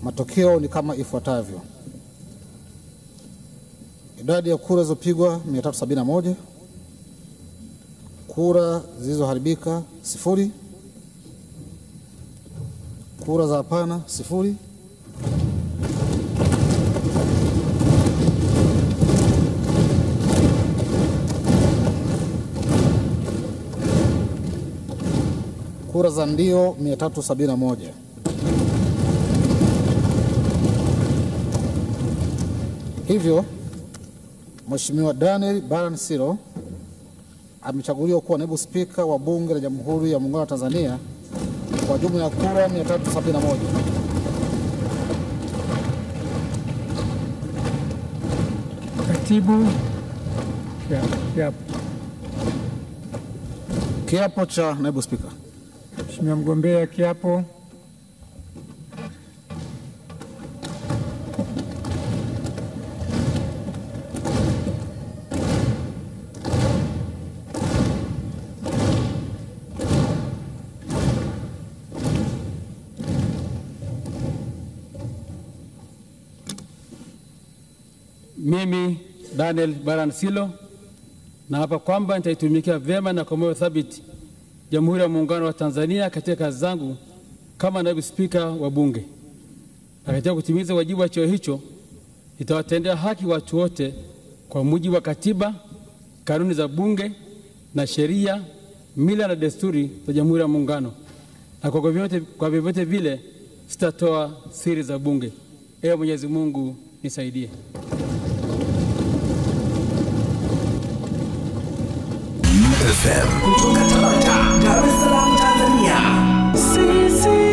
Matokeo ni kama ifuatavyo. Idadi ya kura zilizopigwa 371. Kura zilizoharibika 0. Kura za hapana 0. Kura za ndio 371. Hivyo Mheshimiwa Daniel Baransilo amechaguliwa kuwa naibu spika wa Bunge la Jamhuri ya Muungano wa Tanzania kwa jumla ya kura 371. Katibu, kiapo cha naibu spika. Mheshimiwa mgombea, kiapo. Mimi Daniel Baransilo naapa kwamba nitaitumikia vyema na kwa moyo thabiti Jamhuri ya Muungano wa Tanzania katika kazi zangu kama naibu spika wa Bunge. Na katika kutimiza wajibu wa cheo hicho, nitawatendea haki watu wote kwa mujibu wa katiba, kanuni za Bunge na sheria, mila na desturi za Jamhuri ya Muungano. Na kwa vyovyote vile sitatoa siri za Bunge. Ewe Mwenyezi Mungu nisaidie. FM kutoka Tabata, Dar es Salaam, Tanzania.